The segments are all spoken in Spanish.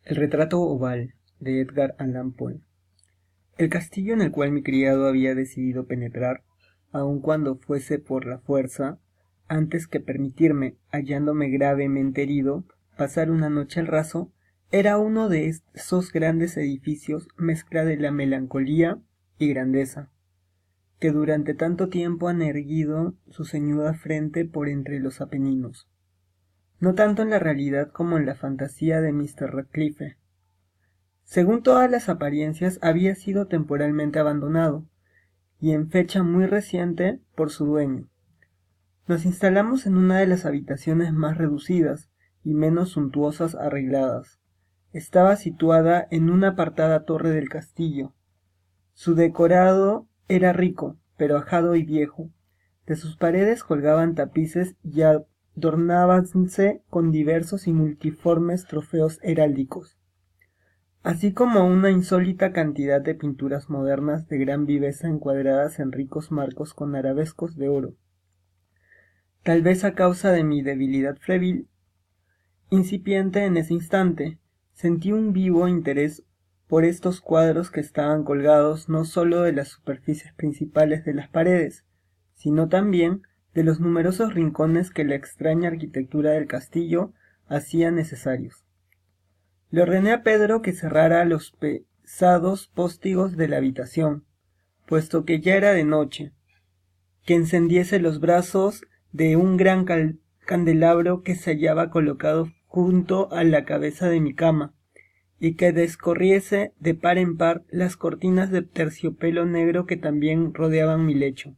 El retrato oval de Edgar Allan Poe. El castillo en el cual mi criado había decidido penetrar, aun cuando fuese por la fuerza, antes que permitirme, hallándome gravemente herido, pasar una noche al raso, era uno de esos grandes edificios mezcla de la melancolía y grandeza, que durante tanto tiempo han erguido su ceñuda frente por entre los Apeninos, no tanto en la realidad como en la fantasía de Mr. Radcliffe. Según todas las apariencias, había sido temporalmente abandonado, y en fecha muy reciente, por su dueño. Nos instalamos en una de las habitaciones más reducidas y menos suntuosas arregladas. Estaba situada en una apartada torre del castillo. Su decorado era rico, pero ajado y viejo. De sus paredes colgaban tapices y adornábanse con diversos y multiformes trofeos heráldicos, así como una insólita cantidad de pinturas modernas de gran viveza encuadradas en ricos marcos con arabescos de oro. Tal vez a causa de mi debilidad febril incipiente en ese instante, sentí un vivo interés por estos cuadros que estaban colgados no sólo de las superficies principales de las paredes, sino también de los numerosos rincones que la extraña arquitectura del castillo hacía necesarios. Le ordené a Pedro que cerrara los pesados póstigos de la habitación, puesto que ya era de noche, que encendiese los brazos de un gran candelabro que se hallaba colocado junto a la cabeza de mi cama, y que descorriese de par en par las cortinas de terciopelo negro que también rodeaban mi lecho.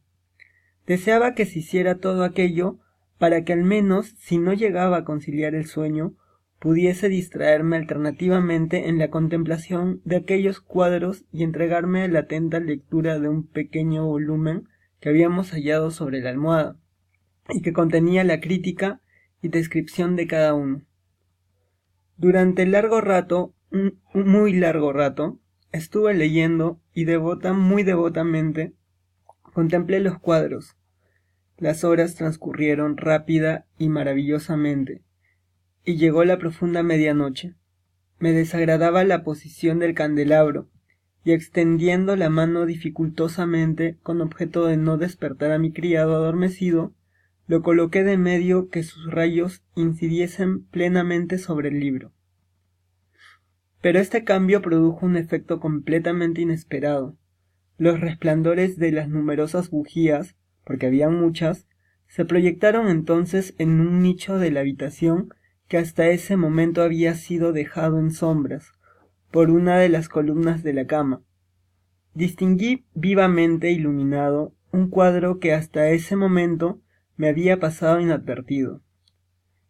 Deseaba que se hiciera todo aquello para que al menos, si no llegaba a conciliar el sueño, pudiese distraerme alternativamente en la contemplación de aquellos cuadros y entregarme a la atenta lectura de un pequeño volumen que habíamos hallado sobre la almohada, y que contenía la crítica y descripción de cada uno. Durante largo rato, muy largo rato, estuve leyendo y muy devotamente contemplé los cuadros. Las horas transcurrieron rápida y maravillosamente, y llegó la profunda medianoche. Me desagradaba la posición del candelabro, y extendiendo la mano dificultosamente, con objeto de no despertar a mi criado adormecido, lo coloqué de medio que sus rayos incidiesen plenamente sobre el libro. Pero este cambio produjo un efecto completamente inesperado. Los resplandores de las numerosas bujías, porque había muchas, se proyectaron entonces en un nicho de la habitación que hasta ese momento había sido dejado en sombras por una de las columnas de la cama. Distinguí vivamente iluminado un cuadro que hasta ese momento me había pasado inadvertido.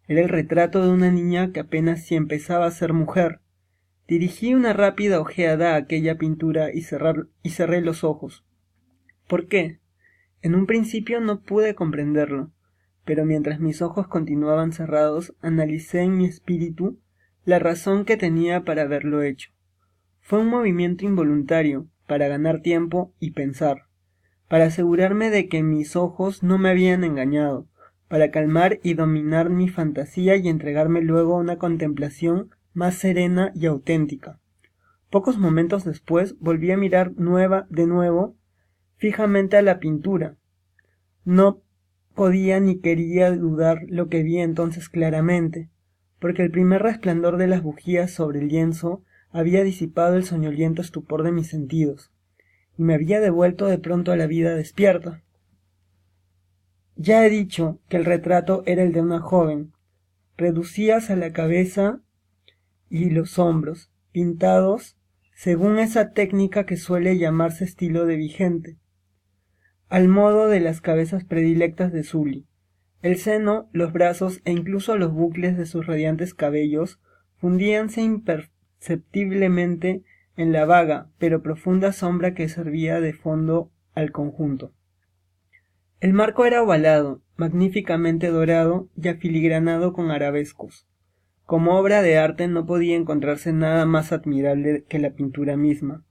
Era el retrato de una niña que apenas si empezaba a ser mujer. Dirigí una rápida ojeada a aquella pintura y cerré los ojos. ¿Por qué? En un principio no pude comprenderlo, pero mientras mis ojos continuaban cerrados, analicé en mi espíritu la razón que tenía para haberlo hecho. Fue un movimiento involuntario, para ganar tiempo y pensar, para asegurarme de que mis ojos no me habían engañado, para calmar y dominar mi fantasía y entregarme luego a una contemplación más serena y auténtica. Pocos momentos después volví a mirar de nuevo fijamente a la pintura. No podía ni quería dudar lo que vi entonces claramente, porque el primer resplandor de las bujías sobre el lienzo había disipado el soñoliento estupor de mis sentidos, y me había devuelto de pronto a la vida despierta. Ya he dicho que el retrato era el de una joven, reducidas a la cabeza y los hombros, pintados según esa técnica que suele llamarse estilo de Vigente, al modo de las cabezas predilectas de Sully. El seno, los brazos e incluso los bucles de sus radiantes cabellos fundíanse imperceptiblemente en la vaga pero profunda sombra que servía de fondo al conjunto. El marco era ovalado, magníficamente dorado y afiligranado con arabescos. Como obra de arte no podía encontrarse nada más admirable que la pintura misma,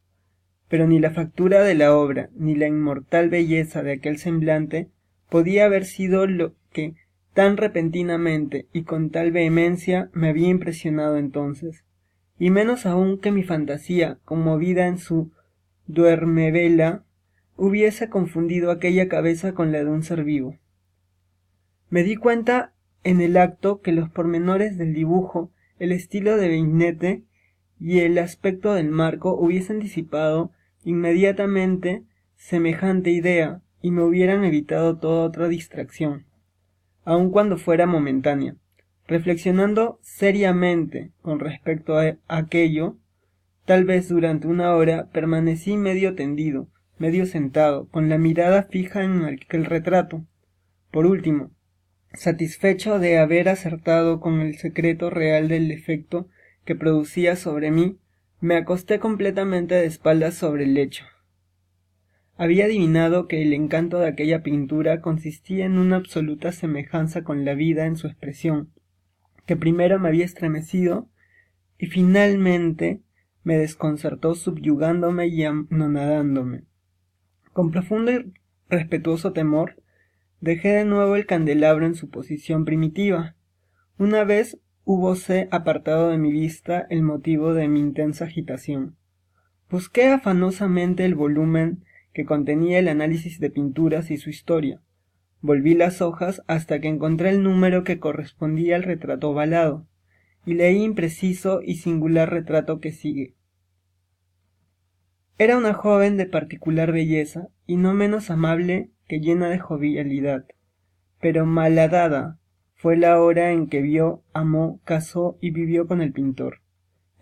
pero ni la factura de la obra, ni la inmortal belleza de aquel semblante podía haber sido lo que tan repentinamente y con tal vehemencia me había impresionado entonces, y menos aún que mi fantasía, conmovida en su duermevela, hubiese confundido aquella cabeza con la de un ser vivo. Me di cuenta en el acto que los pormenores del dibujo, el estilo de Beinette y el aspecto del marco hubiesen disipado inmediatamente semejante idea y me hubieran evitado toda otra distracción, aun cuando fuera momentánea. Reflexionando seriamente con respecto a aquello, tal vez durante una hora permanecí medio tendido, medio sentado, con la mirada fija en aquel retrato. Por último, satisfecho de haber acertado con el secreto real del efecto que producía sobre mí, me acosté completamente de espaldas sobre el lecho. Había adivinado que el encanto de aquella pintura consistía en una absoluta semejanza con la vida en su expresión, que primero me había estremecido y finalmente me desconcertó subyugándome y anonadándome. Con profundo y respetuoso temor, dejé de nuevo el candelabro en su posición primitiva. Una vez húbose apartado de mi vista el motivo de mi intensa agitación. Busqué afanosamente el volumen que contenía el análisis de pinturas y su historia. Volví las hojas hasta que encontré el número que correspondía al retrato ovalado, y leí impreciso y singular retrato que sigue. Era una joven de particular belleza, y no menos amable que llena de jovialidad, pero malhadada fue la hora en que vio, amó, casó y vivió con el pintor.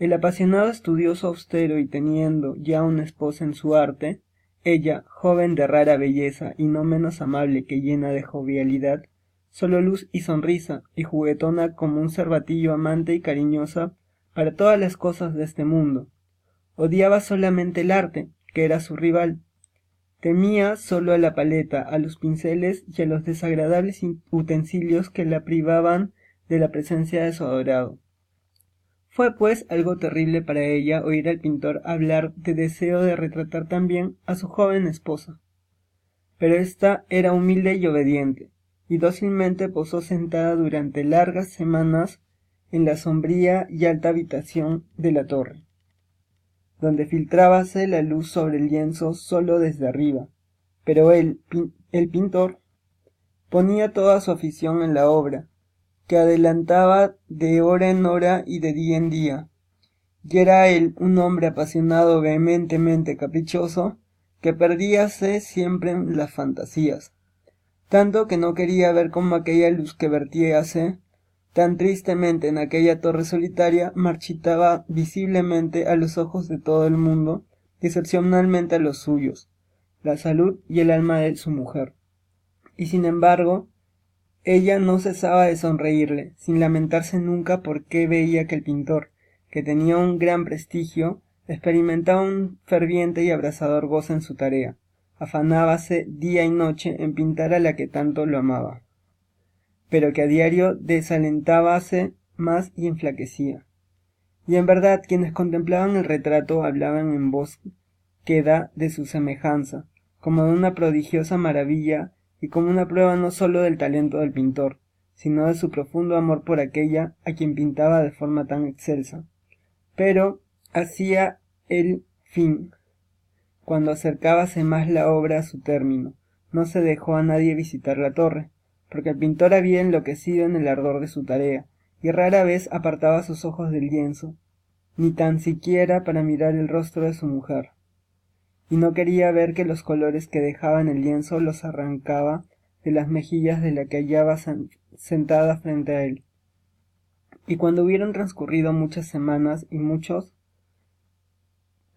El apasionado estudioso austero y teniendo ya una esposa en su arte, ella, joven de rara belleza y no menos amable que llena de jovialidad, solo luz y sonrisa, y juguetona como un cervatillo amante y cariñosa para todas las cosas de este mundo. Odiaba solamente el arte, que era su rival. Temía solo a la paleta, a los pinceles y a los desagradables utensilios que la privaban de la presencia de su adorado. Fue pues algo terrible para ella oír al pintor hablar de deseo de retratar también a su joven esposa. Pero ésta era humilde y obediente, y dócilmente posó sentada durante largas semanas en la sombría y alta habitación de la torre, donde filtrábase la luz sobre el lienzo solo desde arriba, pero el pintor ponía toda su afición en la obra, que adelantaba de hora en hora y de día en día, y era él un hombre apasionado, vehementemente caprichoso, que perdíase siempre en las fantasías, tanto que no quería ver cómo aquella luz que vertíase tan tristemente en aquella torre solitaria marchitaba visiblemente a los ojos de todo el mundo, excepcionalmente a los suyos, la salud y el alma de su mujer. Y sin embargo, ella no cesaba de sonreírle, sin lamentarse nunca porque veía que el pintor, que tenía un gran prestigio, experimentaba un ferviente y abrasador gozo en su tarea. Afanábase día y noche en pintar a la que tanto lo amaba, pero que a diario desalentábase más y enflaquecía. Y en verdad quienes contemplaban el retrato hablaban en voz queda de su semejanza, como de una prodigiosa maravilla y como una prueba no sólo del talento del pintor, sino de su profundo amor por aquella a quien pintaba de forma tan excelsa. Pero hacía el fin. Cuando acercábase más la obra a su término, no se dejó a nadie visitar la torre, porque el pintor había enloquecido en el ardor de su tarea, y rara vez apartaba sus ojos del lienzo, ni tan siquiera para mirar el rostro de su mujer, y no quería ver que los colores que dejaba en el lienzo los arrancaba de las mejillas de la que hallaba sentada frente a él. Y cuando hubieron transcurrido muchas semanas y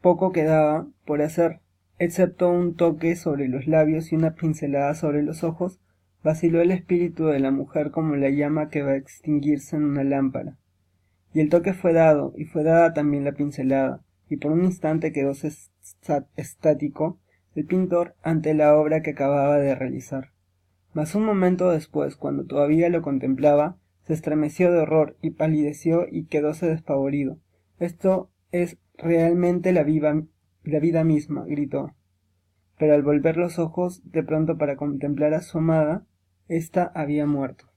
poco quedaba por hacer, excepto un toque sobre los labios y una pincelada sobre los ojos, vaciló el espíritu de la mujer como la llama que va a extinguirse en una lámpara. Y el toque fue dado, y fue dada también la pincelada, y por un instante quedóse estático el pintor ante la obra que acababa de realizar. Mas un momento después, cuando todavía lo contemplaba, se estremeció de horror y palideció y quedóse despavorido. Esto es realmente la vida misma, gritó. Pero al volver los ojos de pronto para contemplar a su amada, ésta había muerto.